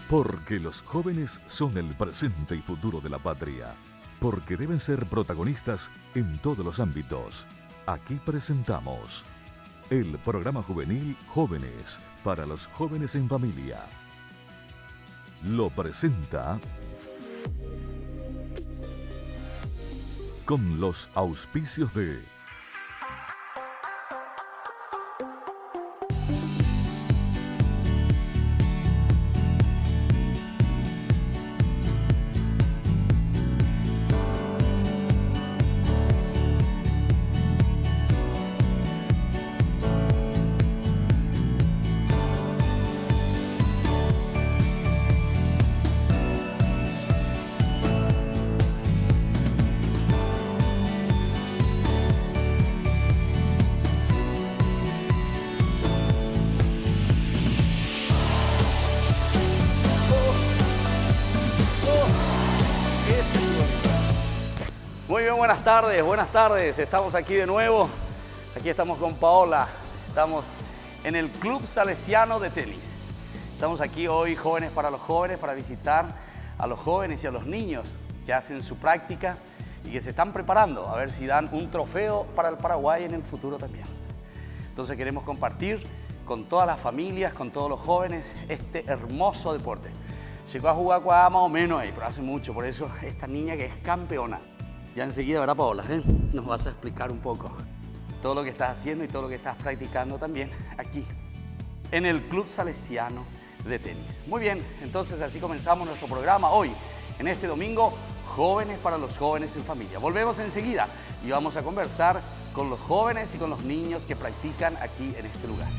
Porque los jóvenes son el presente y futuro de la patria. Porque deben ser protagonistas en todos los ámbitos. Aquí presentamos el programa juvenil Jóvenes para los jóvenes en familia. Lo presenta con los auspicios de Buenas tardes, estamos aquí de nuevo, aquí estamos con Paola, estamos en el Club Salesiano de Tenis. Estamos aquí hoy, Jóvenes para los Jóvenes, para visitar a los jóvenes y a los niños que hacen su práctica y que se están preparando a ver si dan un trofeo para el Paraguay en el futuro también. Entonces queremos compartir con todas las familias, con todos los jóvenes, este hermoso deporte. Llegó a jugar más o menos ahí, pero hace mucho, por eso esta niña que es campeona. Ya enseguida, ¿verdad, Paola? Nos vas a explicar un poco todo lo que estás haciendo y todo lo que estás practicando también aquí, en el Club Salesiano de Tenis. Muy bien, entonces así comenzamos nuestro programa hoy, en este domingo, Jóvenes para los Jóvenes en Familia. Volvemos enseguida y vamos a conversar con los jóvenes y con los niños que practican aquí en este lugar.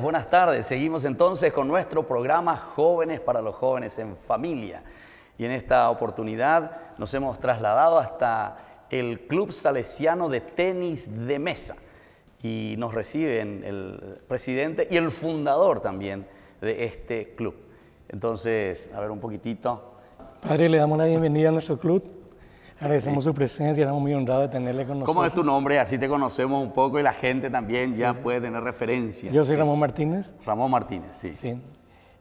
Buenas tardes. Seguimos entonces con nuestro programa Jóvenes para los Jóvenes en Familia. Y en esta oportunidad nos hemos trasladado hasta el Club Salesiano de Tenis de Mesa. Y nos reciben el presidente y el fundador también de este club. Entonces, a ver un poquitito. Padre, le damos la bienvenida a nuestro club. Agradecemos su presencia, estamos muy honrados de tenerle con nosotros. ¿Cómo es tu nombre? Así te conocemos un poco y la gente también ya puede tener referencia. Yo soy Ramón Martínez. Ramón Martínez, sí. Sí.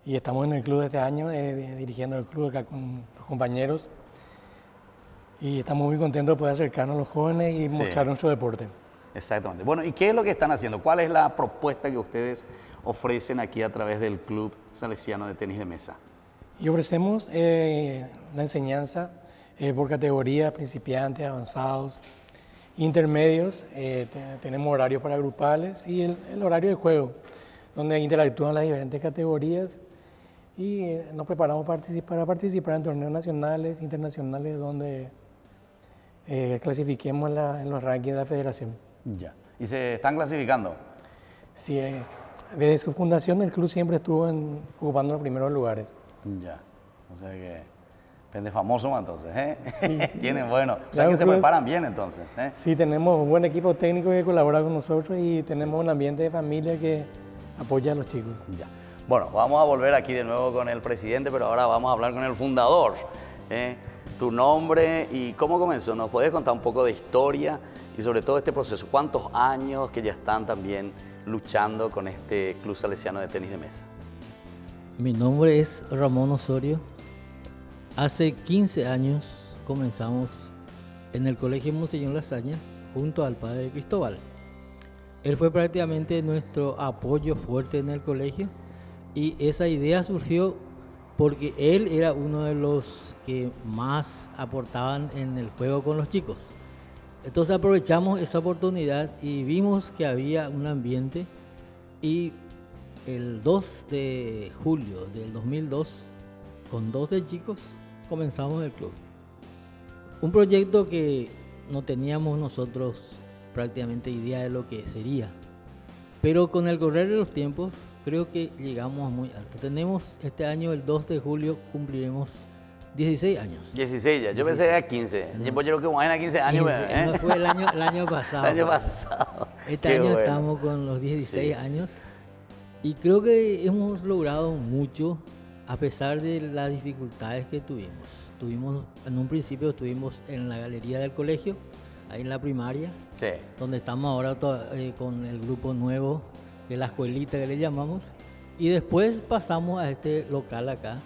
Y estamos en el club de este año, dirigiendo el club acá con los compañeros. Y estamos muy contentos de poder acercarnos a los jóvenes y mostrar nuestro deporte. Exactamente. Bueno, ¿y qué es lo que están haciendo? ¿Cuál es la propuesta que ustedes ofrecen aquí a través del Club Salesiano de Tenis de Mesa? Y ofrecemos la enseñanza por categorías, principiantes, avanzados, intermedios. Tenemos horarios para grupales y el horario de juego, donde interactúan las diferentes categorías y nos preparamos para participar en torneos nacionales, internacionales, donde clasifiquemos en los rankings de la federación. Ya. ¿Y se están clasificando? Sí, desde su fundación el club siempre estuvo ocupando los primeros lugares. Ya, o sea que pende famoso entonces, ¿eh? Sí. Tienen bueno, o sea que se preparan bien entonces, ¿eh? Sí, tenemos un buen equipo técnico que colabora con nosotros y tenemos un ambiente de familia que apoya a los chicos. Ya. Bueno, vamos a volver aquí de nuevo con el presidente, pero ahora vamos a hablar con el fundador. Tu nombre y cómo comenzó. ¿Nos puedes contar un poco de historia y sobre todo este proceso? ¿Cuántos años que ya están también luchando con este Club Salesiano de Tenis de Mesa? Mi nombre es Ramón Osorio. Hace 15 años comenzamos en el Colegio Monseñor Lasaña junto al padre Cristóbal. Él fue prácticamente nuestro apoyo fuerte en el colegio y esa idea surgió porque él era uno de los que más aportaban en el juego con los chicos. Entonces aprovechamos esa oportunidad y vimos que había un ambiente y el 2 de julio del 2002, con 12 chicos, comenzamos el club. Un proyecto que no teníamos nosotros prácticamente idea de lo que sería. Pero con el correr de los tiempos, creo que llegamos muy alto. Tenemos este año, el 2 de julio, cumpliremos 16 años. 16 ya, yo pensé que era 15. Yo creo que vamos a 15 años. 15, no, fue el año pasado. El año pasado. Este Qué año bueno. estamos con los 16 Sí, años y creo que hemos logrado mucho a pesar de las dificultades que tuvimos. En un principio estuvimos en la galería del colegio, ahí en la primaria, Sí. donde estamos ahora con el grupo nuevo de la escuelita que le llamamos, y después pasamos a este local acá,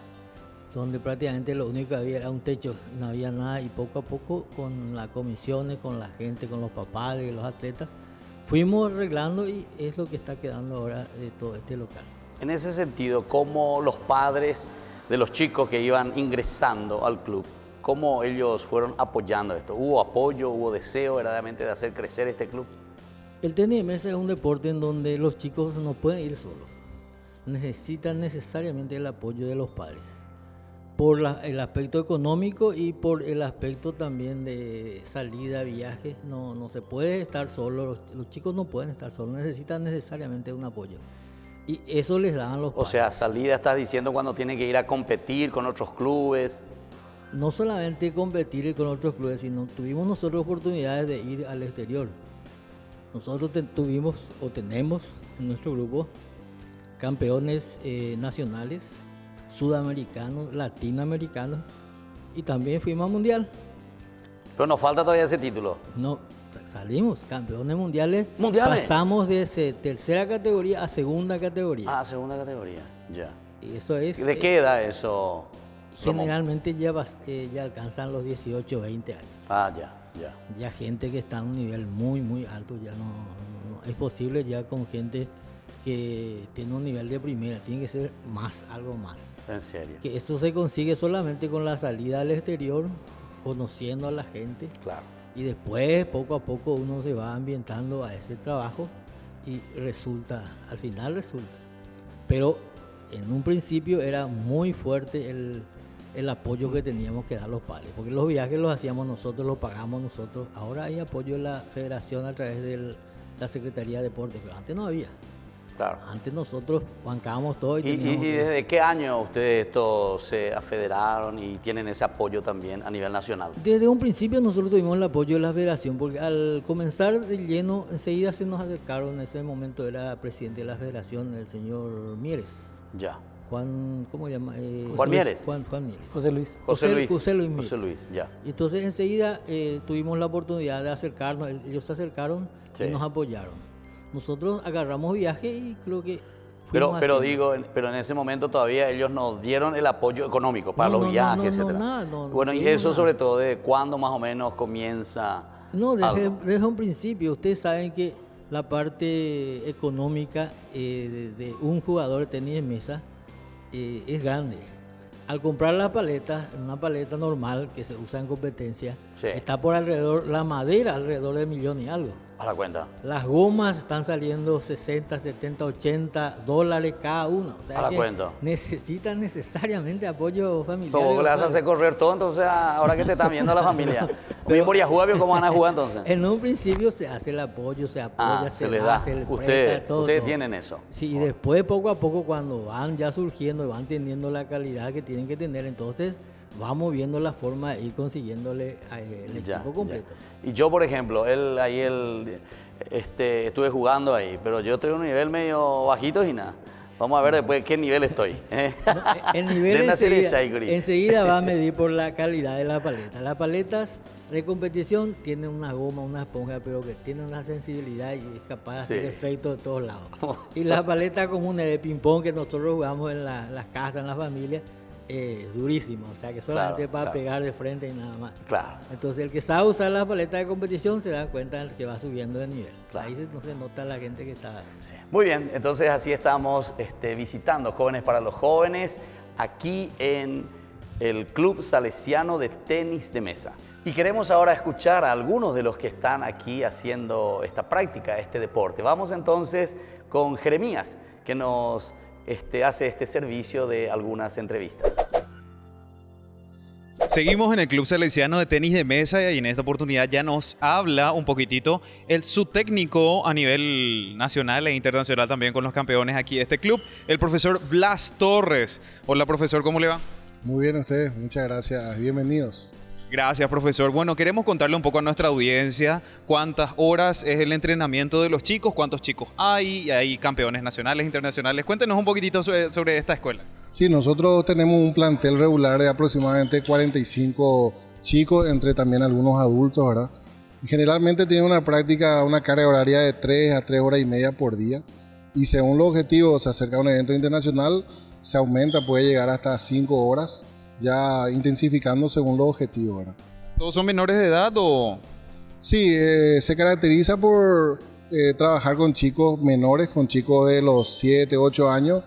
donde prácticamente lo único que había era un techo, no había nada, y poco a poco con las comisiones, con la gente, con los papás de los atletas, fuimos arreglando y es lo que está quedando ahora de todo este local. En ese sentido, ¿cómo los padres de los chicos que iban ingresando al club, cómo ellos fueron apoyando esto? ¿Hubo apoyo, hubo deseo verdaderamente de hacer crecer este club? El tenis de mesa es un deporte en donde los chicos no pueden ir solos. Necesitan necesariamente el apoyo de los padres. Por el aspecto económico y por el aspecto también de salida, viaje. No se puede estar solo, los chicos no pueden estar solos, necesitan necesariamente un apoyo. Y eso les dan a los padres. O sea, salida estás diciendo cuando tienen que ir a competir con otros clubes. No solamente competir con otros clubes, sino tuvimos nosotros oportunidades de ir al exterior. Nosotros tuvimos o tenemos en nuestro grupo campeones nacionales, sudamericanos, latinoamericanos y también fuimos al mundial. Pero nos falta todavía ese título. No, salimos campeones mundiales. ¿Mundiales? Pasamos de tercera categoría a segunda categoría. Ah, segunda categoría, ya. Y eso es. ¿De qué edad eso? Ramón? Generalmente ya alcanzan los 18, 20 años. Ah, ya. Ya gente que está a un nivel muy alto, ya no es posible ya con gente que tiene un nivel de primera, tiene que ser más, algo más. En serio. Que eso se consigue solamente con la salida al exterior, conociendo a la gente. Claro. Y después, poco a poco, uno se va ambientando a ese trabajo y al final resulta. Pero en un principio era muy fuerte el apoyo que teníamos que dar los padres, porque los viajes los hacíamos nosotros, los pagamos nosotros. Ahora hay apoyo de la federación a través de la Secretaría de Deportes, pero antes no había. Claro. Antes nosotros bancábamos todo. ¿Y desde qué año ustedes se afederaron y tienen ese apoyo también a nivel nacional? Desde un principio nosotros tuvimos el apoyo de la federación, porque al comenzar de lleno, enseguida se nos acercaron, en ese momento era presidente de la federación, el señor Mieres. Ya. Juan, ¿cómo se llama? Juan Mieres. Juan Mieres. José Luis. José Luis. José Luis Mieres. José Luis, ya. Entonces enseguida tuvimos la oportunidad de acercarnos, ellos se acercaron Sí. y nos apoyaron. Nosotros agarramos viaje y creo que Pero fuimos haciendo. digo, pero en ese momento todavía ellos nos dieron el apoyo económico para No, los no, viajes, no, no, etcétera. nada, no, no Bueno, y tuvimos eso nada. sobre todo de cuándo más o menos comienza. No, algo. desde un principio. Ustedes saben que la parte económica de un jugador de tenis de mesa es grande. Al comprar la paleta, una paleta normal que se usa en competencia, Sí. está por alrededor, la madera alrededor de 1.000.000 y algo. A la cuenta. Las gomas están saliendo 60, 70, 80 dólares cada una. O sea A la que cuenta. necesitan necesariamente apoyo familiar. Como le vas a hacer correr todo, entonces ahora que te están viendo la familia. Pero por Yahoo, ¿cómo van a jugar entonces? En un principio se hace el apoyo, se apoya, Se les da. se les Ustedes presta, todo. tienen eso. Sí, y después poco a poco cuando van ya surgiendo y van teniendo la calidad que tienen que tener, entonces vamos viendo la forma de ir consiguiéndole el Ya, equipo completo. ya. Y yo, por ejemplo, estuve jugando ahí, pero yo estoy en un nivel medio bajito y nada. Vamos a ver después qué nivel estoy. No, el nivel De una serie enseguida, Saiguri. enseguida va a medir por la calidad de la paleta. Las paletas de competición tienen una goma, una esponja, pero que tienen una sensibilidad y es capaz de hacer Sí. efecto de todos lados. Y las paletas comunes de ping-pong que nosotros jugamos en las casas, en las familias, es durísimo. O sea que solamente Claro, para claro. pegar de frente y nada más. Claro. Entonces el que sabe usar la paleta de competición se da cuenta que va subiendo de nivel. Claro. Ahí no se nota la gente que está... Sí. Muy bien, entonces así estamos visitando Jóvenes para los Jóvenes aquí en el Club Salesiano de Tenis de Mesa. Y queremos ahora escuchar a algunos de los que están aquí haciendo esta práctica, este deporte. Vamos entonces con Jeremías, que nos hace este servicio de algunas entrevistas. Seguimos en el Club Salesiano de Tenis de Mesa y en esta oportunidad ya nos habla un poquitito el subtécnico a nivel nacional e internacional también con los campeones aquí de este club, el profesor Blas Torres. Hola profesor, ¿cómo le va? Muy bien ustedes, muchas gracias, bienvenidos. Gracias profesor. Bueno, queremos contarle un poco a nuestra audiencia cuántas horas es el entrenamiento de los chicos, cuántos chicos hay campeones nacionales, internacionales. Cuéntenos un poquitito sobre esta escuela. Sí, nosotros tenemos un plantel regular de aproximadamente 45 chicos, entre también algunos adultos, ¿verdad? Y generalmente tienen una práctica, una carga horaria de 3 a 3 horas y media por día. Y según los objetivos, se acerca a un evento internacional, se aumenta, puede llegar hasta 5 horas, ya intensificando según los objetivos, ¿verdad? ¿Todos son menores de edad o...? Sí, se caracteriza por trabajar con chicos menores, con chicos de los 7, 8 años,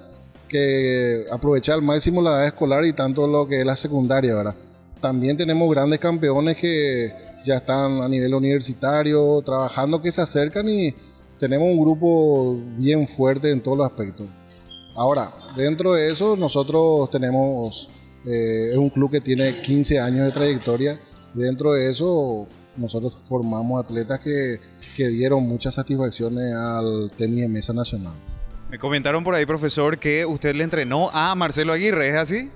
que aprovecha al máximo la edad escolar y tanto lo que es la secundaria, ¿verdad? También tenemos grandes campeones que ya están a nivel universitario, trabajando, que se acercan y tenemos un grupo bien fuerte en todos los aspectos. Ahora, dentro de eso, nosotros tenemos, es un club que tiene 15 años de trayectoria. Dentro de eso, nosotros formamos atletas que dieron muchas satisfacciones al tenis de mesa nacional. Me comentaron por ahí, profesor, que usted le entrenó a Marcelo Aguirre, ¿es así?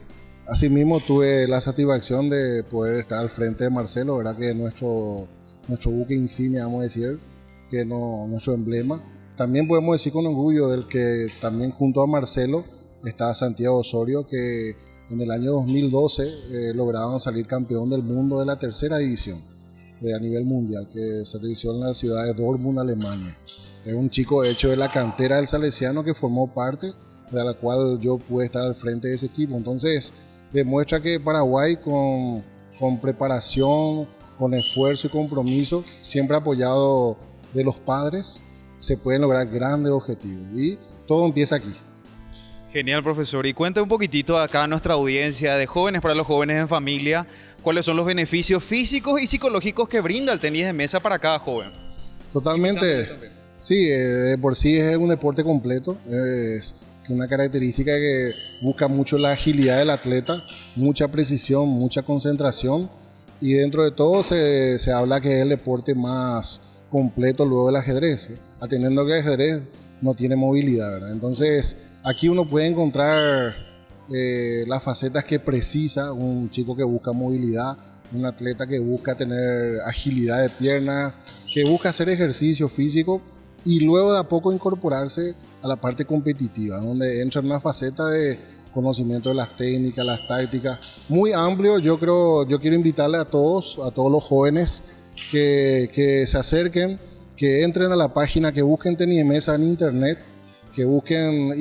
Asimismo, tuve la satisfacción de poder estar al frente de Marcelo, ¿verdad? Que es nuestro buque insignia, vamos a decir, que no, nuestro emblema. También podemos decir con orgullo del que también junto a Marcelo está Santiago Osorio, que en el año 2012 lograron salir campeón del mundo de la tercera división a nivel mundial, que se realizó en la ciudad de Dortmund, Alemania. Es un chico hecho de la cantera del Salesiano que formó parte, de la cual yo pude estar al frente de ese equipo. Entonces, demuestra que Paraguay con preparación, con esfuerzo y compromiso, siempre apoyado de los padres, se pueden lograr grandes objetivos. Y todo empieza aquí. Genial, profesor. Y cuente un poquitito acá a nuestra audiencia de Jóvenes para los Jóvenes en Familia, cuáles son los beneficios físicos y psicológicos que brinda el tenis de mesa para cada joven. Totalmente. Sí, de por sí es un deporte completo. Es una característica que busca mucho la agilidad del atleta, mucha precisión, mucha concentración. Y dentro de todo se habla que es el deporte más completo luego del ajedrez, atendiendo que el ajedrez no tiene movilidad, ¿verdad? Entonces, aquí uno puede encontrar las facetas que precisa un chico que busca movilidad, un atleta que busca tener agilidad de piernas, que busca hacer ejercicio físico y luego de a poco incorporarse a la parte competitiva, donde entra una faceta de conocimiento de las técnicas, las tácticas, muy amplio. Yo quiero invitarle a todos los jóvenes que se acerquen, que entren a la página, que busquen tenis de mesa en internet, que busquen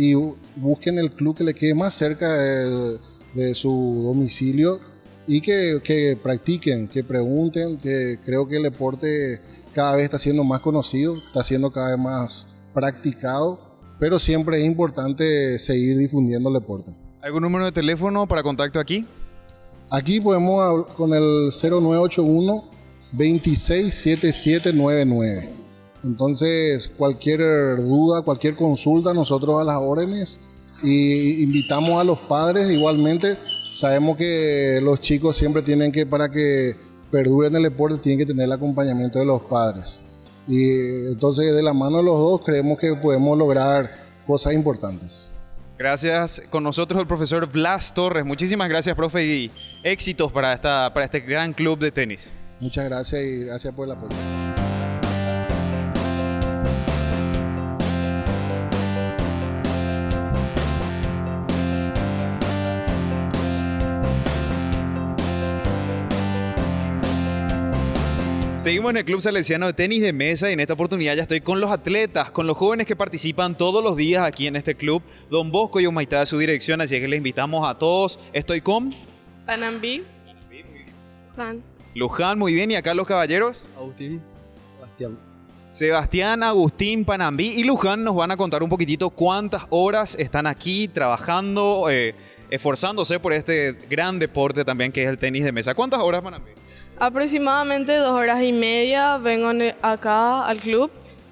el club que le quede más cerca de su domicilio y que practiquen, que pregunten, que creo que el deporte cada vez está siendo más conocido, está siendo cada vez más practicado, pero siempre es importante seguir difundiendo el deporte. ¿Algún número de teléfono para contacto aquí? Aquí podemos hablar con el 0981 267799. Entonces, cualquier duda, cualquier consulta, nosotros a las órdenes, y invitamos a los padres igualmente. Sabemos que los chicos siempre tienen que, para que perduren el deporte, tienen que tener el acompañamiento de los padres. Y entonces, de la mano de los dos, creemos que podemos lograr cosas importantes. Gracias. Con nosotros el profesor Blas Torres. Muchísimas gracias, profe, y éxitos para este gran club de tenis. Muchas gracias y gracias por el apoyo. Seguimos en el Club Salesiano de Tenis de Mesa y en esta oportunidad ya estoy con los atletas, con los jóvenes que participan todos los días aquí en este club. Don Bosco y Humaitá de su dirección, así que les invitamos a todos. Estoy con Panambi. Juan. Luján, muy bien, y acá los caballeros. Agustín, Sebastián, Agustín, Panambi y Luján nos van a contar un poquitito cuántas horas están aquí trabajando, esforzándose por este gran deporte también que es el tenis de mesa. ¿Cuántas horas, Panambi? Aproximadamente 2 horas y media vengo acá al club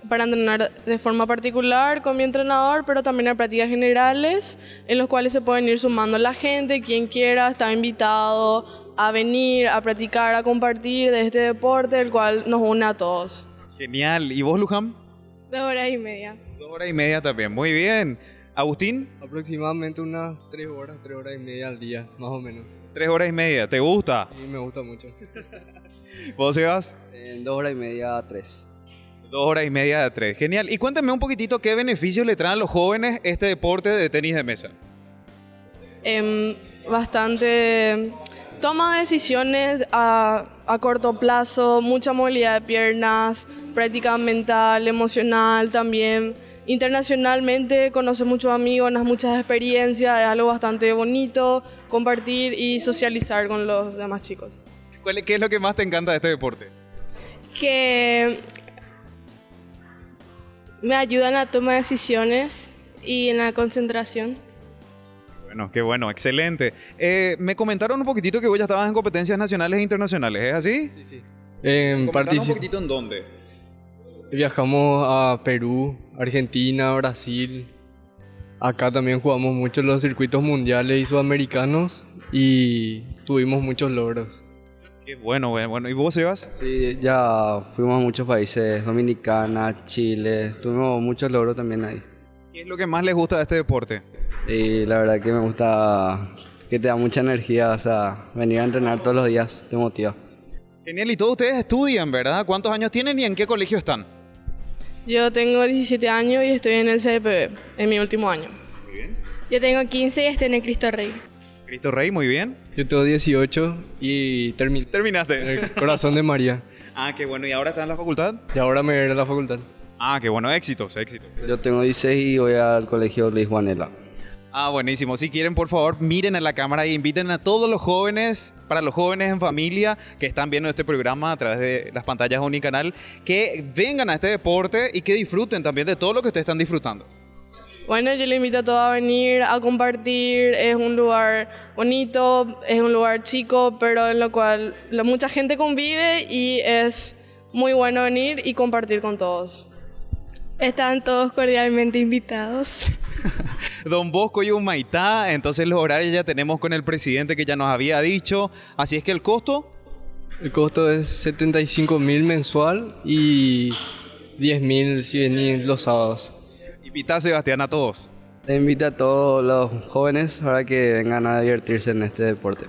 para entrenar de forma particular con mi entrenador, pero también a prácticas generales en los cuales se pueden ir sumando la gente, quien quiera, está invitado a venir, a practicar, a compartir de este deporte, el cual nos une a todos. Genial. ¿Y vos, Luján? 2 horas y media. 2 horas y media también. Muy bien. ¿Agustín? aproximadamente unas 3 horas y media al día, más o menos. 3 horas y media. ¿Te gusta? Y me gusta mucho. ¿Vos, Sebas? En 2 horas y media a 3. 2 horas y media de 3. Genial. Y cuéntame un poquitito qué beneficios le traen a los jóvenes este deporte de tenis de mesa. Bastante toma de decisiones a corto plazo, mucha movilidad de piernas, práctica mental, emocional también. Internacionalmente conoce muchos amigos, muchas experiencias, es algo bastante bonito compartir y socializar con los demás chicos. ¿Qué es lo que más te encanta de este deporte? Que me ayuda en la toma de decisiones y en la concentración. Bueno, qué bueno, excelente. Me comentaron un poquitito que vos ya estabas en competencias nacionales e internacionales, ¿es así? Sí, sí. Comentaron un poquitito en dónde. Viajamos a Perú, Argentina, Brasil. Acá también jugamos mucho los circuitos mundiales y sudamericanos y tuvimos muchos logros. Qué bueno, bueno. ¿Y vos, Sebas? Sí, ya fuimos a muchos países, Dominicana, Chile, tuvimos muchos logros también ahí. ¿Qué es lo que más les gusta de este deporte? Y la verdad que me gusta que te da mucha energía, o sea, venir a entrenar todos los días te motiva. Genial, y todos ustedes estudian, ¿verdad? ¿Cuántos años tienen y en qué colegio están? Yo tengo 17 años y estoy en el CDPB, en mi último año. Muy bien. Yo tengo 15 y estoy en el Cristo Rey. Cristo Rey, muy bien. Yo tengo 18 y Terminaste. en el Corazón de María. Ah, qué bueno. ¿Y ahora estás en la facultad? Y ahora me voy a ir a la facultad. Ah, qué bueno. Éxitos. Yo tengo 16 y voy al colegio Luis Juanela. Ah, buenísimo. Si quieren, por favor, miren a la cámara e inviten a todos los jóvenes, para los jóvenes en familia que están viendo este programa a través de las pantallas de Unicanal, que vengan a este deporte y que disfruten también de todo lo que ustedes están disfrutando. Bueno, yo le invito a todos a venir a compartir. Es un lugar bonito, es un lugar chico, pero en lo cual mucha gente convive y es muy bueno venir y compartir con todos. Están todos cordialmente invitados. Don Bosco y Humaitá, entonces los horarios ya tenemos con el presidente que ya nos había dicho. Así es que el costo... El costo es 75.000 mensual y 10.000 si venís los sábados. Invita a Sebastián a todos. Le invito a todos los jóvenes para que vengan a divertirse en este deporte.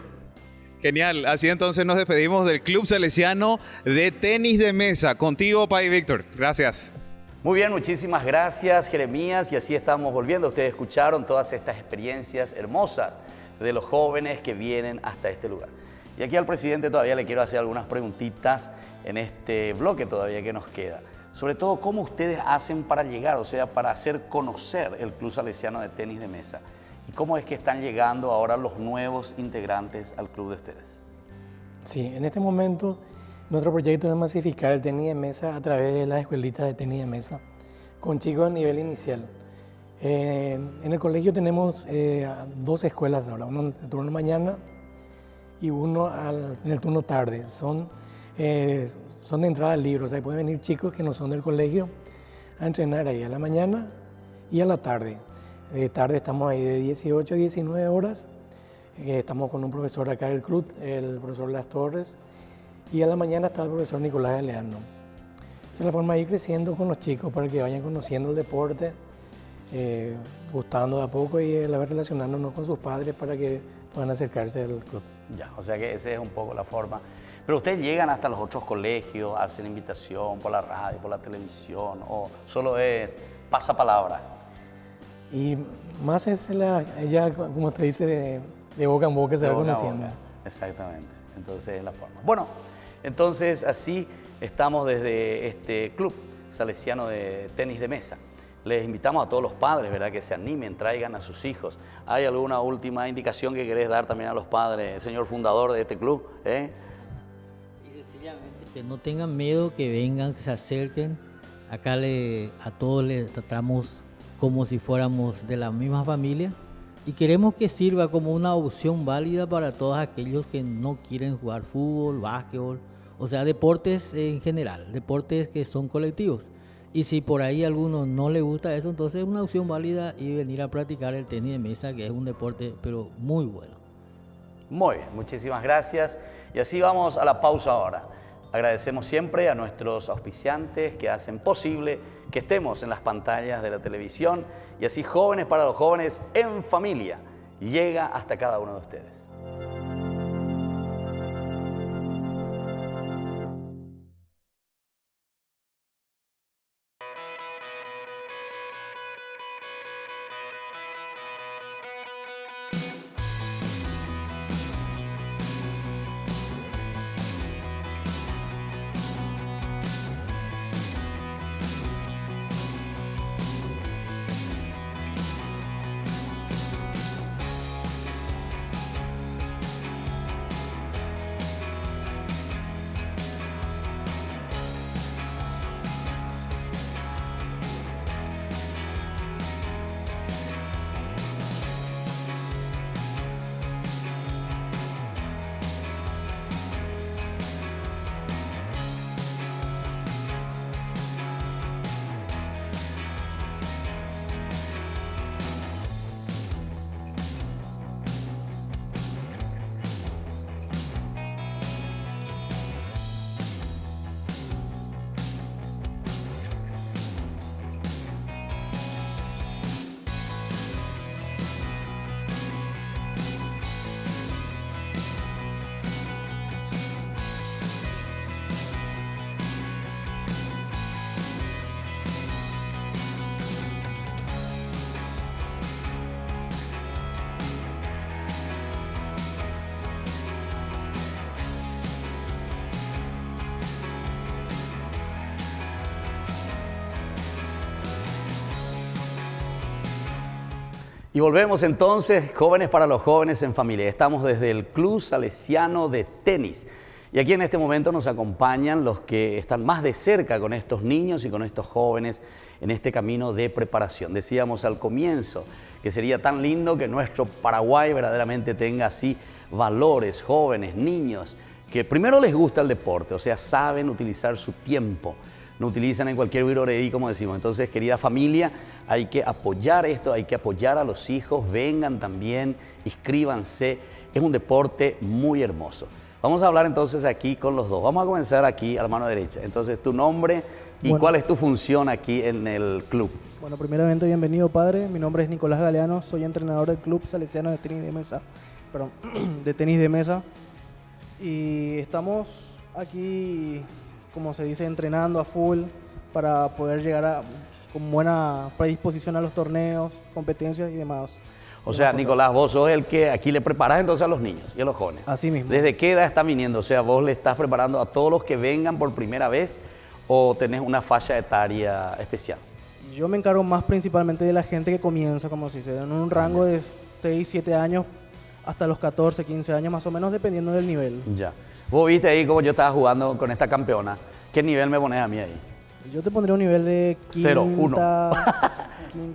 Genial, así entonces nos despedimos del Club Salesiano de Tenis de Mesa. Contigo, Pai Víctor. Gracias. Muy bien, muchísimas gracias, Jeremías. Y así estamos volviendo. Ustedes escucharon todas estas experiencias hermosas de los jóvenes que vienen hasta este lugar. Y aquí al presidente todavía le quiero hacer algunas preguntitas en este bloque todavía que nos queda. Sobre todo, ¿cómo ustedes hacen para llegar, o sea, para hacer conocer el Club Salesiano de Tenis de Mesa? ¿Y cómo es que están llegando ahora los nuevos integrantes al club de ustedes? Sí, en este momento nuestro proyecto es masificar el tenis de mesa a través de las escuelitas de tenis de mesa con chicos de nivel inicial. En el colegio tenemos 2 escuelas ahora, uno en el turno mañana y uno en el turno tarde. Son de entrada libre, o sea, pueden venir chicos que no son del colegio a entrenar ahí a la mañana y a la tarde. De tarde estamos ahí de 18 a 19 horas. Estamos con un profesor acá del club, el profesor Las Torres, y a la mañana está el profesor Nicolás Galeano. Esa es la forma de ir creciendo con los chicos para que vayan conociendo el deporte, gustando de a poco y a la vez relacionándonos con sus padres para que puedan acercarse al club. Ya, o sea que esa es un poco la forma. Pero ustedes llegan hasta los otros colegios, hacen invitación por la radio, por la televisión, o solo es pasapalabra. Y más es ya, como te dice, de boca en boca se va conociendo. Boca. Exactamente, entonces es la forma. Bueno, entonces así estamos desde este club salesiano de tenis de mesa. Les invitamos a todos los padres, ¿verdad?, que se animen, traigan a sus hijos. ¿Hay alguna última indicación que querés dar también a los padres, señor fundador de este club? Y sencillamente que no tengan miedo, que vengan, que se acerquen. Acá a todos les tratamos como si fuéramos de la misma familia y queremos que sirva como una opción válida para todos aquellos que no quieren jugar fútbol, básquetbol, o sea, deportes en general, deportes que son colectivos. Y si por ahí a alguno no le gusta eso, entonces es una opción válida y venir a practicar el tenis de mesa, que es un deporte pero muy bueno. Muy bien, muchísimas gracias. Y así vamos a la pausa ahora. Agradecemos siempre a nuestros auspiciantes que hacen posible que estemos en las pantallas de la televisión y así Jóvenes para los Jóvenes en Familia llega hasta cada uno de ustedes. Y volvemos entonces, Jóvenes para los Jóvenes en Familia. Estamos desde el Club Salesiano de Tenis. Y aquí en este momento nos acompañan los que están más de cerca con estos niños y con estos jóvenes en este camino de preparación. Decíamos al comienzo que sería tan lindo que nuestro Paraguay verdaderamente tenga así valores, jóvenes, niños, que primero les gusta el deporte, o sea, saben utilizar su tiempo. No utilizan en cualquier viroreí, como decimos. Entonces, querida familia, hay que apoyar esto, hay que apoyar a los hijos, vengan también, inscríbanse. Es un deporte muy hermoso. Vamos a hablar entonces aquí con los dos. Vamos a comenzar aquí a la mano derecha. Entonces, tu nombre y cuál es tu función aquí en el club. Bueno, primeramente, bienvenido, padre. Mi nombre es Nicolás Galeano, soy entrenador del Club Salesiano de Tenis de Mesa. De tenis de mesa. Y estamos aquí, como se dice, entrenando a full para poder llegar con buena predisposición a los torneos, competencias y demás. O sea, Nicolás, vos sos el que aquí le preparás entonces a los niños y a los jóvenes. Así mismo. ¿Desde qué edad están viniendo? O sea, vos le estás preparando a todos los que vengan por primera vez o tenés una falla etaria especial. Yo me encargo más principalmente de la gente que comienza, como se dice, en un rango de 6, 7 años hasta los 14, 15 años más o menos, dependiendo del nivel. Ya. Vos viste ahí cómo yo estaba jugando con esta campeona. ¿Qué nivel me pones a mí ahí? Yo te pondría un nivel de quinta... 0, 1.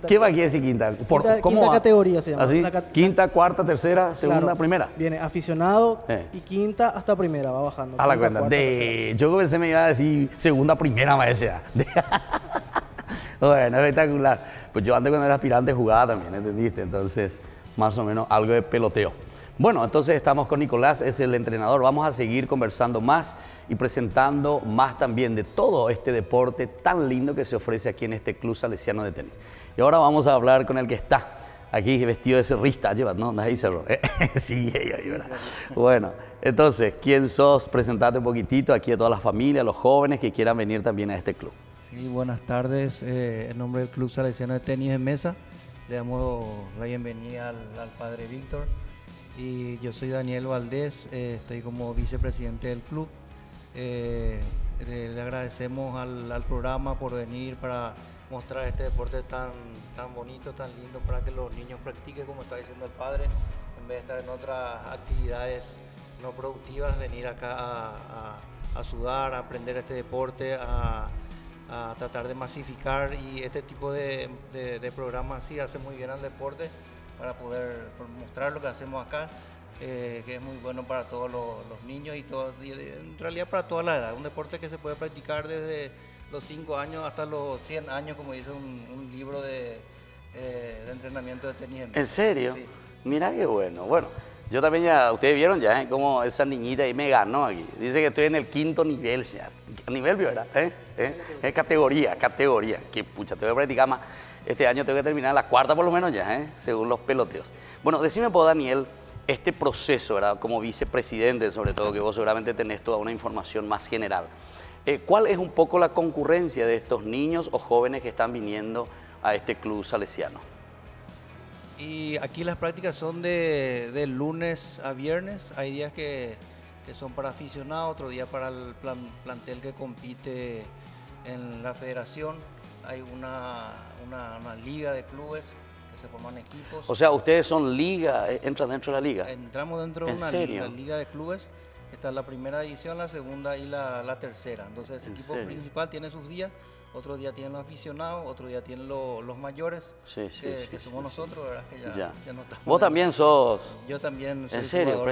¿Qué va aquí a decir quinta? Quinta categoría se llama. ¿Así? Quinta, cuarta, tercera, segunda, claro, primera. Viene aficionado y quinta hasta primera, va bajando. A la Quinta, cuenta. cuarta, Yo pensé me iba a decir segunda, primera, maestra. Bueno, espectacular. Pues yo antes cuando era aspirante jugaba también, ¿entendiste? Entonces, más o menos algo de peloteo. Bueno, entonces estamos con Nicolás, es el entrenador. Vamos a seguir conversando más y presentando más también de todo este deporte tan lindo que se ofrece aquí en este Club Salesiano de Tenis. Y ahora vamos a hablar con el que está aquí vestido de cerrista. Llevas, ¿no? Ahí cerró. Sí, ahí, ¿verdad? Bueno, entonces, ¿quién sos? Presentate un poquitito aquí a toda la familia, a los jóvenes que quieran venir también a este club. Sí, buenas tardes. En nombre del Club Salesiano de Tenis de Mesa, le damos la bienvenida al padre Víctor. Y yo soy Daniel Valdés, estoy como vicepresidente del club. Le agradecemos al programa por venir para mostrar este deporte tan bonito, tan lindo, para que los niños practiquen, como está diciendo el padre, en vez de estar en otras actividades no productivas, venir acá a sudar, a aprender este deporte, a tratar de masificar, y este tipo de programas sí hace muy bien al deporte, para poder mostrar lo que hacemos acá, que es muy bueno para todos los niños y en realidad para toda la edad. Un deporte que se puede practicar desde los 5 años hasta los 100 años, como dice un libro de entrenamiento de tenis. ¿En serio? Sí. Mira qué bueno. Bueno, yo también ya, ustedes vieron ya cómo esa niñita ahí me ganó aquí. Dice que estoy en el 5.º nivel ya. Nivel, ¿verdad? Categoría. Que pucha, te voy a practicar más. Este año tengo que terminar la 4ª por lo menos ya, según los peloteos. Bueno, decime, Daniel, este proceso, ¿verdad? Como vicepresidente, sobre todo, que vos seguramente tenés toda una información más general. ¿Cuál es un poco la concurrencia de estos niños o jóvenes que están viniendo a este club salesiano? Y aquí las prácticas son de lunes a viernes. Hay días que son para aficionados, otro día para el plantel que compite en la federación. Hay una liga de clubes que se forman equipos. O sea, ustedes son liga, entran dentro de la liga. Entramos dentro de una liga de clubes. Está la primera división, la segunda y la tercera. Entonces el equipo principal tiene sus días, otro día tienen los aficionados, otro día tienen los mayores, que somos nosotros, ¿verdad? Que ya no estamos. ¿Vos también sos? Yo también soy. ¿En serio?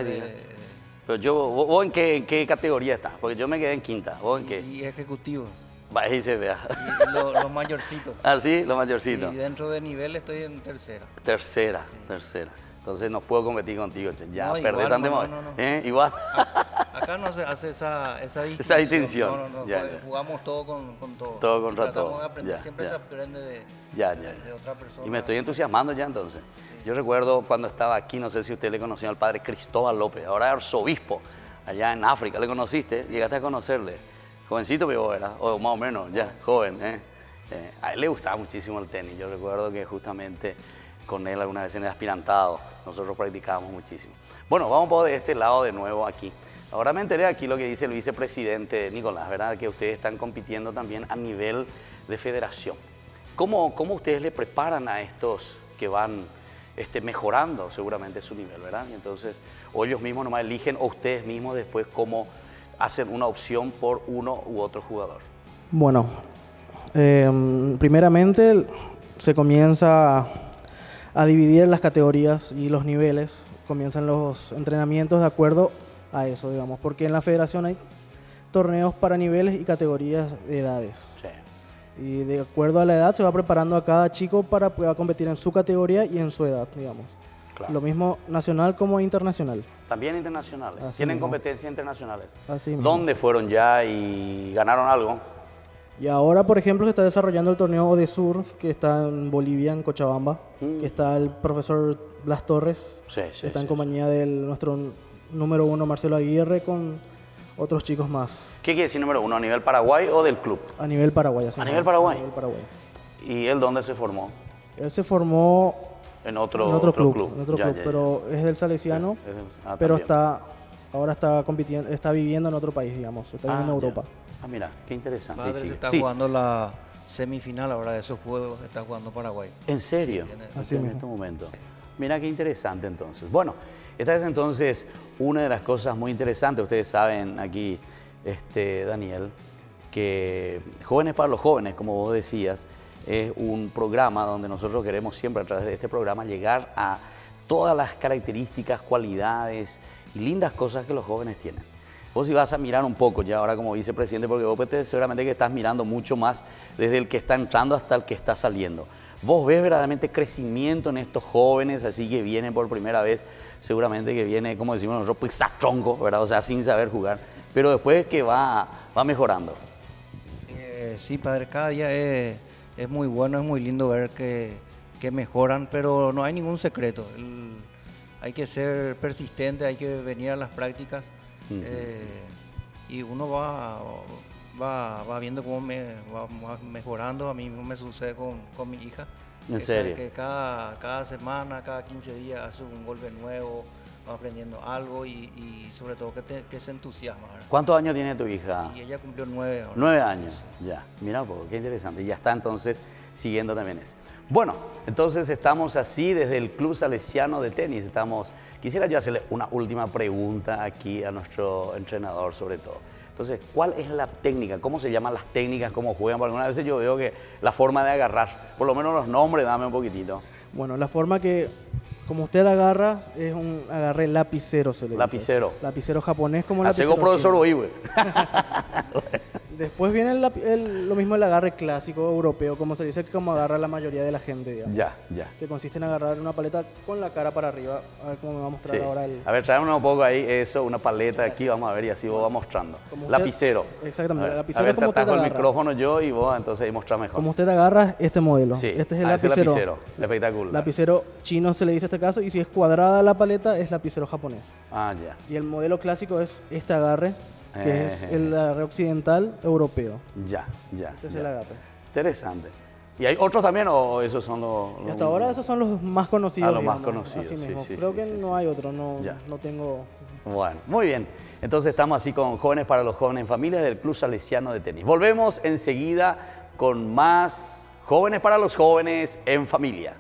Pero ¿vos en qué categoría estás? Porque yo me quedé en 5.ª. ¿Vos en qué? Y ejecutivo. Ahí se vea. Y los mayorcitos. ¿Ah, sí? Los mayorcitos. Sí, dentro de nivel estoy en tercera. Tercera. Entonces no puedo competir contigo, ya no, perdés tanto. No. Igual. Acá no se hace esa distinción. Esa distinción. No. Jugamos todo con todo. Todo contra tratamos todo. De aprender, siempre se aprende de otra persona. Y me estoy entusiasmando ya entonces. Sí. Yo recuerdo cuando estaba aquí, no sé si usted le conoció al padre Cristóbal López, ahora es arzobispo allá en África. ¿Le conociste? ¿Llegaste a conocerle? Jovencito, pero era, o más o menos, ya, joven. A él le gustaba muchísimo el tenis. Yo recuerdo que justamente con él alguna vez en el aspirantado nosotros practicábamos muchísimo. Bueno, vamos por de este lado de nuevo aquí. Ahora me enteré aquí lo que dice el vicepresidente Nicolás, ¿verdad? Que ustedes están compitiendo también a nivel de federación. ¿Cómo ustedes le preparan a estos que van mejorando seguramente su nivel, ¿verdad? Y entonces, o ellos mismos nomás eligen, o ustedes mismos después cómo hacen una opción por uno u otro jugador. Bueno, primeramente se comienza a dividir las categorías y los niveles. Comienzan los entrenamientos de acuerdo a eso, digamos, porque en la federación hay torneos para niveles y categorías de edades. Sí. Y de acuerdo a la edad se va preparando a cada chico para poder competir en su categoría y en su edad, digamos. Claro. Lo mismo nacional como internacional. También internacionales. Así ¿Tienen mismo. competencias internacionales? Así mismo. ¿Dónde fueron ya y ganaron algo? Y ahora, por ejemplo, se está desarrollando el torneo Odesur, que está en Bolivia, en Cochabamba, que está el profesor Blas Torres, que está en compañía de nuestro número 1, Marcelo Aguirre, con otros chicos más. ¿Qué quiere decir número 1? ¿A nivel Paraguay o del club? A nivel Paraguay. Así ¿A nivel Paraguay? A nivel Paraguay. ¿Y él dónde se formó? Él se formó En otro club. En otro Ya, club, ya, ya. pero es del Salesiano, pero ahora está compitiendo, está viviendo en otro país, digamos, está viviendo en Europa. Ah, mira, qué interesante. Padre Sí. se está Sí. jugando la semifinal ahora de esos juegos, está jugando Paraguay. ¿En serio? Así En mismo. este momento. Mira qué interesante entonces. Bueno, esta es entonces una de las cosas muy interesantes. Ustedes saben aquí, Daniel, que Jóvenes para los Jóvenes, como vos decías, es un programa donde nosotros queremos siempre a través de este programa llegar a todas las características, cualidades y lindas cosas que los jóvenes tienen. Vos si vas a mirar un poco ya ahora como vicepresidente, porque vos seguramente que estás mirando mucho más desde el que está entrando hasta el que está saliendo. Vos ves verdaderamente crecimiento en estos jóvenes, así que vienen por primera vez, seguramente que viene, como decimos nosotros, pues sachongo, ¿verdad? O sea, sin saber jugar, pero después que va mejorando. Sí, padre, cada día es muy bueno, es muy lindo ver que mejoran, pero no hay ningún secreto. Hay que ser persistente, hay que venir a las prácticas y uno va viendo cómo va mejorando. A mí mismo me sucede con mi hija. ¿En serio? Que cada semana, cada 15 días hace un golpe nuevo, va aprendiendo algo y sobre todo que se entusiasma, ¿verdad? ¿Cuántos años tiene tu hija? Y ella cumplió 9 ahora. 9 años, ya. Mira un poco, qué interesante. Y ya está entonces siguiendo también eso. Bueno, entonces estamos así desde el Club Salesiano de Tenis. Quisiera yo hacerle una última pregunta aquí a nuestro entrenador sobre todo. Entonces, ¿cuál es la técnica? ¿Cómo se llaman las técnicas? ¿Cómo juegan? Porque algunas veces yo veo que la forma de agarrar, por lo menos los nombres, dame un poquitito. Bueno, la forma que, como usted agarra, es un agarre lapicero, se le dice. Lapicero. Lapicero japonés como Hacego lapicero profesor chino. Oiwe. Después viene lo mismo el agarre clásico europeo, como se dice, que como agarra la mayoría de la gente, digamos. Ya. Que consiste en agarrar una paleta con la cara para arriba. A ver cómo me va a mostrar Sí. ahora el... A ver, tráeme un poco ahí eso, una paleta aquí, vamos a ver, y así vos vas mostrando. Como usted- Lapicero. Exactamente, A ver, lapicero a ver, es como te atajo usted el agarra. micrófono yo y vos entonces ahí mostrás mejor. Como usted agarra este modelo. Sí. Este es el ese lapicero. lapicero. Espectacular. Lapicero chino se le dice en este caso, y si es cuadrada la paleta, es lapicero japonés. Ah, ya. Y el modelo clásico es este agarre, que es el agarre occidental europeo. Ya. Este es ya. el agarre. Interesante. ¿Y hay otros también o esos son los...? Y hasta ahora esos son los más conocidos. los más digamos, conocidos, así sí, mismo. sí, Creo sí, que sí, no sí. hay otro, Ya. no tengo... Bueno, muy bien. Entonces estamos así con Jóvenes para los Jóvenes en Familia del Club Salesiano de Tenis. Volvemos enseguida con más Jóvenes para los Jóvenes en Familia.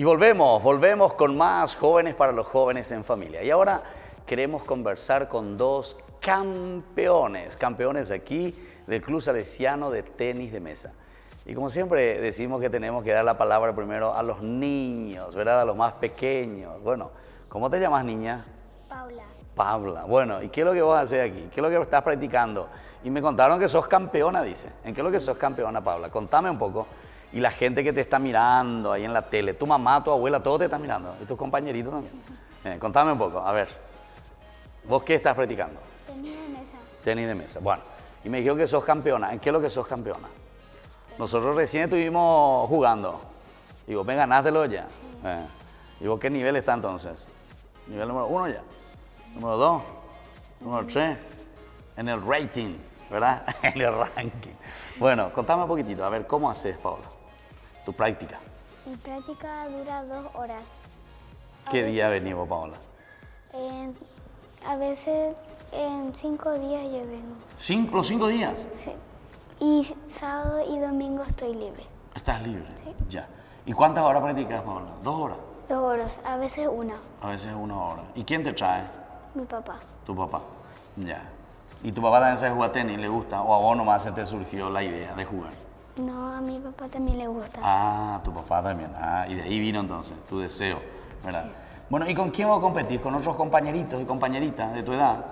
Y volvemos con más Jóvenes para los Jóvenes en Familia. Y ahora queremos conversar con dos campeones aquí del Club Salesiano de Tenis de Mesa. Y como siempre decimos que tenemos que dar la palabra primero a los niños, ¿verdad? A los más pequeños. Bueno, ¿cómo te llamas, niña? Paula. Paula. Bueno, ¿y qué es lo que vos haces aquí? ¿Qué es lo que estás practicando? Y me contaron que sos campeona, dice. ¿En qué es lo que sos campeona, Paula? Contame un poco. Y la gente que te está mirando ahí en la tele, tu mamá, tu abuela, todos te están mirando. Y tus compañeritos también. Contame un poco, a ver. ¿Vos qué estás practicando? Tenis de mesa. Tenis de mesa. Bueno, y me dijeron que sos campeona. ¿En qué es lo que sos campeona? Nosotros recién estuvimos jugando. Y vos me ganáselo ya. Sí. ¿Y vos qué nivel está entonces? ¿Nivel número 1 ya? ¿Número 2? ¿Número 3? En el rating, ¿verdad? En el ranking. Bueno, contame un poquitito. A ver, ¿cómo haces, Paula? Tu práctica. Mi práctica dura 2 horas. ¿Qué día venimos, Paula? A veces en 5 días yo vengo. ¿Los 5 días? Sí. Y sábado y domingo estoy libre. ¿Estás libre? Sí. Ya. ¿Y cuántas horas practicas, Paula? 2 horas. 2 horas, a veces 1. A veces 1 hora. ¿Y quién te trae? Mi papá. Tu papá. Ya. ¿Y tu papá también sabe jugar tenis? ¿Le gusta? ¿O a vos nomás se te surgió la idea de jugar? No, a mi papá también le gusta. Ah, tu papá también. Ah, y de ahí vino entonces tu deseo, ¿verdad? Sí. Bueno, ¿y con quién vos competís? ¿Con otros compañeritos y compañeritas de tu edad?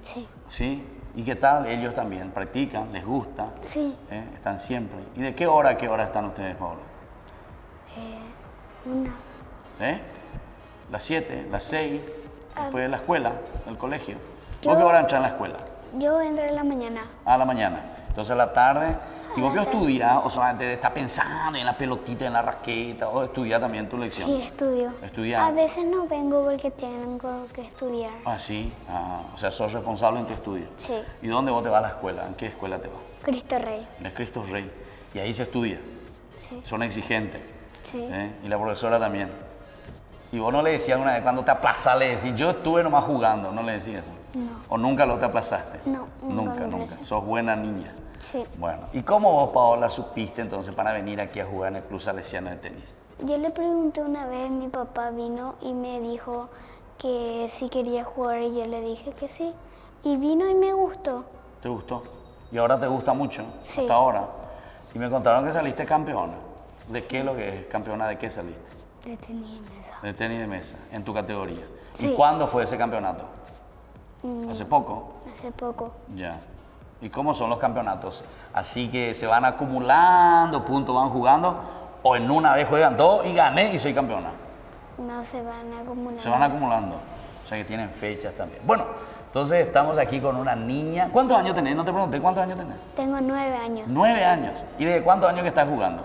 Sí. ¿Sí? ¿Y qué tal? ¿Ellos también practican? ¿Les gusta? Sí. ¿Están siempre? ¿Y de qué hora a qué hora están ustedes, Paula? 1. ¿Las 7? ¿Las 6? Después de la escuela, del colegio. Yo, ¿Vos qué hora entras en la escuela? Yo entro en la mañana. A la mañana. Entonces a la tarde. ¿Y vos qué estudias? ¿O solamente estás pensando en la pelotita, en la raqueta? ¿O estudias también tu lección? Sí, estudio. ¿Estudias? A veces no vengo porque tengo que estudiar. Ah, sí. O sea, sos responsable en tu estudio. Sí. ¿Y dónde vos te vas a la escuela? ¿En qué escuela te vas? Cristo Rey. En Cristo Rey. ¿Y ahí se estudia? Sí. Son exigentes. Sí. Y la profesora también. ¿Y vos no le decías una vez cuando te aplazás, le decís, yo estuve nomás jugando? ¿No le decías eso? No. ¿O nunca lo te aplazaste? No, Nunca. Sos buena niña. Sí. Bueno, ¿y cómo vos, Paola, supiste entonces para venir aquí a jugar en el Club Salesiano de Tenis? Yo le pregunté una vez, mi papá vino y me dijo que si quería jugar y yo le dije que sí. Y vino y me gustó. ¿Te gustó? ¿Y ahora te gusta mucho? Sí. Hasta ahora. Y me contaron que saliste campeona. ¿De qué es lo que es? ¿Campeona de qué saliste? De tenis de mesa. De tenis de mesa, en tu categoría. Sí. ¿Y cuándo fue ese campeonato? ¿Hace poco? Hace poco. Ya. ¿Y cómo son los campeonatos? ¿Así que se van acumulando, puntos van jugando? ¿O en una vez juegan dos y gané y soy campeona? No, se van acumulando. Se van acumulando. O sea que tienen fechas también. Bueno, entonces estamos aquí con una niña. ¿Cuántos años tenés? No te pregunté, ¿cuántos años tenés? Tengo 9 años. 9 años. ¿Y desde cuántos años que estás jugando?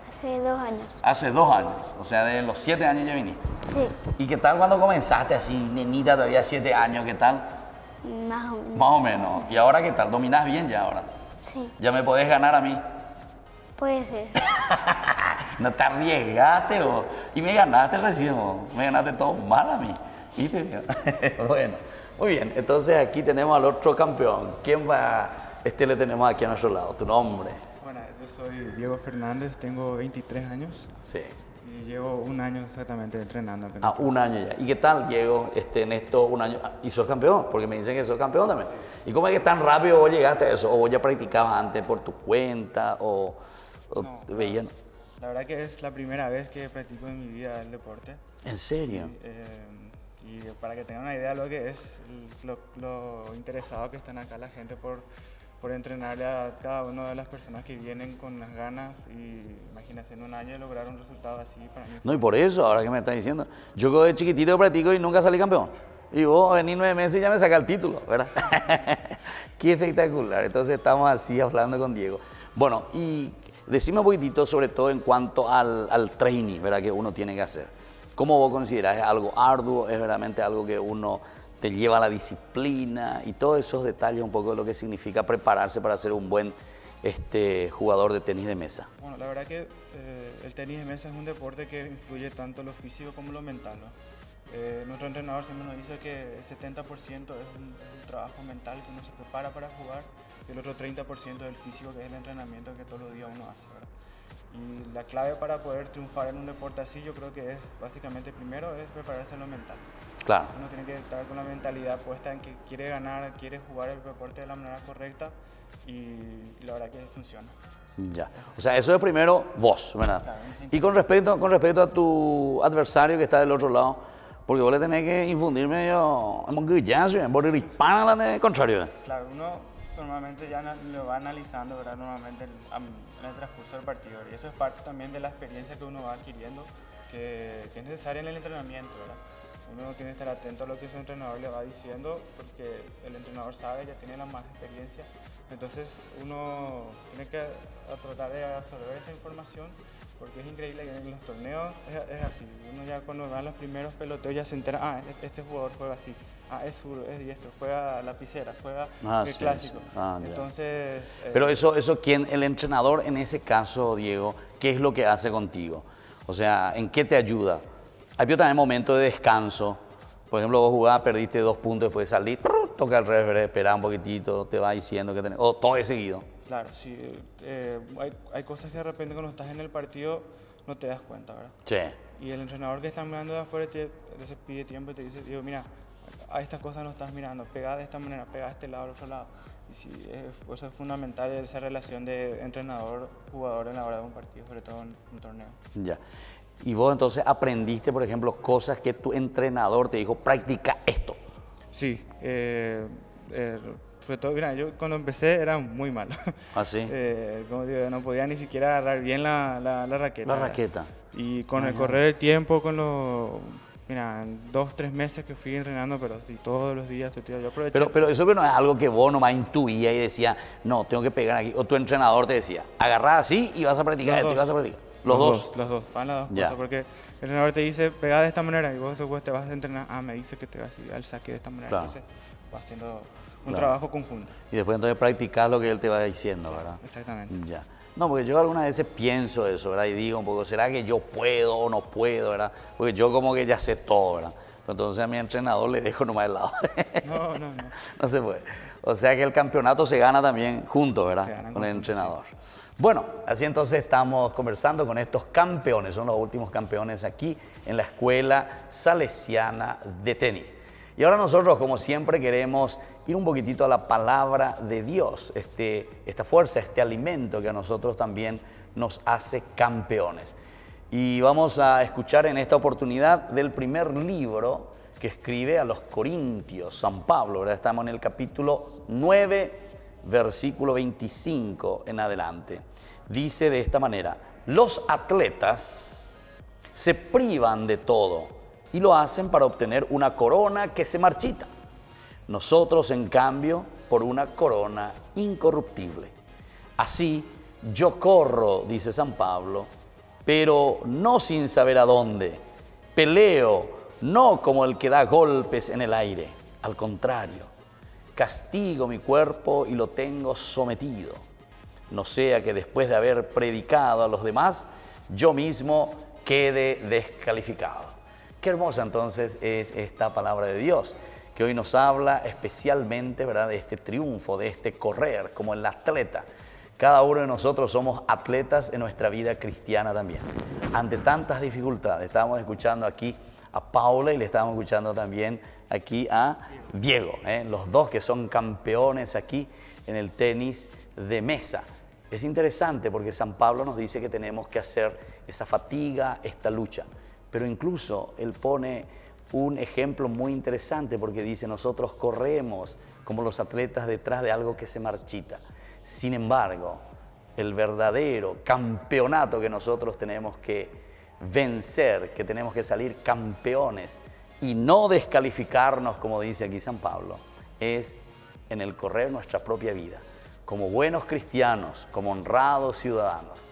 Hace 2 años. Hace 2 años. O sea, de los 7 años ya viniste. Sí. ¿Y qué tal cuando comenzaste así, nenita, todavía 7 años? ¿Qué tal? Más o menos. Más o menos. ¿Y ahora qué tal? ¿Dominás bien ya ahora? Sí. ¿Ya me podés ganar a mí? Puede ser. No te arriesgaste vos. Y me ganaste recién vos. Me ganaste todo mal a mí. ¿Viste? Bueno, muy bien. Entonces aquí tenemos al otro campeón. ¿Quién va? Le tenemos aquí a nuestro lado. ¿Tu nombre? Bueno, yo soy Diego Fernández, tengo 23 años. Sí. Y llevo 1 año exactamente entrenando. Apenas. Ah, 1 año ya. ¿Y qué tal, Diego, en esto 1 año? ¿Y sos campeón? Porque me dicen que sos campeón también. ¿Y cómo es que tan rápido vos llegaste a eso? ¿O vos ya practicabas antes por tu cuenta? ¿O no, te veían? La verdad que es la primera vez que practico en mi vida el deporte. ¿En serio? Y para que tengan una idea de lo que es, lo interesado que están acá la gente por entrenarle a cada una de las personas que vienen con las ganas. Y imagínense, en 1 año lograr un resultado así para mí. No, y por eso, ahora que me estás diciendo, yo de chiquitito practico y nunca salí campeón. Y vos venís 9 meses y ya me saca el título, ¿verdad? Qué espectacular. Entonces estamos así hablando con Diego. Bueno, y decime un poquitito sobre todo en cuanto al training, ¿verdad? Que uno tiene que hacer. ¿Cómo vos considerás? ¿Es algo arduo? ¿Es realmente algo que uno te lleva a la disciplina? Y todos esos detalles, un poco de lo que significa prepararse para ser un buen jugador de tenis de mesa. Bueno, la verdad que el tenis de mesa es un deporte que influye tanto lo físico como lo mental, ¿no? Nuestro entrenador siempre nos dice que el 70% es un trabajo mental que uno se prepara para jugar y el otro 30% del físico, que es el entrenamiento que todos los días uno hace, ¿verdad? Y la clave para poder triunfar en un deporte así, yo creo que es básicamente primero es prepararse en lo mental. Claro. Uno tiene que estar con la mentalidad puesta en que quiere ganar, quiere jugar el deporte de la manera correcta y la verdad que funciona. Ya. O sea, eso es primero vos, ¿verdad? Claro, y con respecto a tu adversario que está del otro lado, porque vos le tenés que infundir medio monguillazo, por hispana la de contrario. Claro, uno normalmente ya lo va analizando, ¿verdad? Normalmente en el transcurso del partido. Y eso es parte también de la experiencia que uno va adquiriendo, que es necesaria en el entrenamiento, ¿verdad? Uno tiene que estar atento a lo que su entrenador le va diciendo, porque el entrenador sabe, ya tiene la más experiencia. Entonces uno tiene que tratar de absorber esa información, porque es increíble que en los torneos es así. Uno ya cuando va a los primeros peloteos ya se entera, este jugador juega así, es zurdo, es diestro, juega lapicera, juega el clásico. Entonces... Pero eso ¿quién, el entrenador en ese caso, Diego, qué es lo que hace contigo? O sea, ¿en qué te ayuda? Había también momentos de descanso. Por ejemplo, vos jugabas, perdiste 2 puntos, después de salir, toca el referee, espera un poquitito, te va diciendo que tenés... O todo es seguido. Claro, sí. Hay cosas que de repente cuando estás en el partido no te das cuenta, ¿verdad? Sí. Y el entrenador que está mirando de afuera te pide tiempo y te dice, digo, mira, a estas cosas no estás mirando, pega de esta manera, pega de este lado, al otro lado. Y sí, eso es fundamental, esa relación de entrenador-jugador en la hora de un partido, sobre todo en un torneo. Ya. Y vos entonces aprendiste, por ejemplo, cosas que tu entrenador te dijo, practica esto. Sí, sobre todo, mira, yo cuando empecé era muy malo. ¿Ah, sí? Como digo, no podía ni siquiera agarrar bien la raqueta. La raqueta. Y con el correr del tiempo, mira, en 2-3 meses que fui entrenando, pero sí, todos los días yo aproveché. Pero eso no es algo que vos nomás intuías y decías, no, tengo que pegar aquí. O tu entrenador te decía, agarrá así y vas a practicar esto y vas a practicar. Los dos. Van las dos cosas, porque el entrenador te dice, pega de esta manera y vos después te vas a entrenar, me dice que te vas a ir al saque de esta manera. Claro. Entonces, va haciendo un trabajo conjunto. Y después entonces practicás lo que él te va diciendo, ¿verdad? Exactamente. Ya. No, porque yo algunas veces pienso eso, ¿verdad? Y digo un poco, ¿será que yo puedo o no puedo, verdad? Porque yo como que ya sé todo, ¿verdad? Entonces a mi entrenador le dejo nomás el lado. No. No se puede. O sea que el campeonato se gana también juntos, ¿verdad? Con el entrenador. Sí. Bueno, así entonces estamos conversando con estos campeones, son los últimos campeones aquí en la Escuela Salesiana de Tenis. Y ahora nosotros, como siempre, queremos ir un poquitito a la palabra de Dios, esta fuerza, este alimento que a nosotros también nos hace campeones. Y vamos a escuchar en esta oportunidad del primer libro que escribe a los Corintios, San Pablo, ¿verdad? Estamos en el capítulo 9, versículo 25 en adelante. Dice de esta manera, los atletas se privan de todo y lo hacen para obtener una corona que se marchita. Nosotros, en cambio, por una corona incorruptible. Así, yo corro, dice San Pablo, pero no sin saber a dónde. Peleo, no como el que da golpes en el aire. Al contrario, castigo mi cuerpo y lo tengo sometido. No sea que después de haber predicado a los demás, yo mismo quede descalificado. Qué hermosa entonces es esta palabra de Dios, que hoy nos habla especialmente, ¿verdad?, de este triunfo, de este correr, como el atleta. Cada uno de nosotros somos atletas en nuestra vida cristiana también. Ante tantas dificultades, estábamos escuchando aquí a Paula y le estábamos escuchando también aquí a Diego, los dos que son campeones aquí en el tenis de mesa. Es interesante porque San Pablo nos dice que tenemos que hacer esa fatiga, esta lucha. Pero incluso él pone un ejemplo muy interesante porque dice, nosotros corremos como los atletas detrás de algo que se marchita. Sin embargo, el verdadero campeonato que nosotros tenemos que vencer, que tenemos que salir campeones y no descalificarnos, como dice aquí San Pablo, es en el correr nuestra propia vida, como buenos cristianos, como honrados ciudadanos.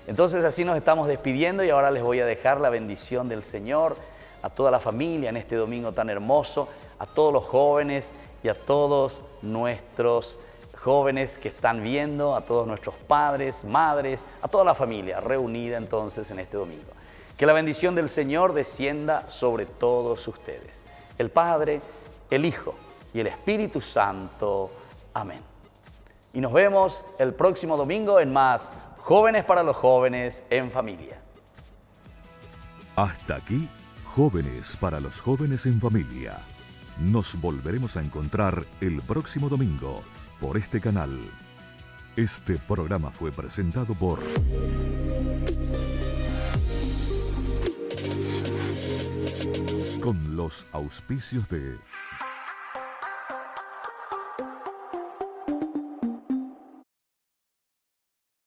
Entonces así nos estamos despidiendo y ahora les voy a dejar la bendición del Señor a toda la familia en este domingo tan hermoso, a todos los jóvenes y a todos nuestros jóvenes que están viendo, a todos nuestros padres, madres, a toda la familia reunida entonces en este domingo. Que la bendición del Señor descienda sobre todos ustedes. El Padre, el Hijo y el Espíritu Santo. Amén. Y nos vemos el próximo domingo en más Jóvenes para los jóvenes en familia. Hasta aquí, Jóvenes para los jóvenes en familia. Nos volveremos a encontrar el próximo domingo por este canal. Este programa fue presentado por con los auspicios de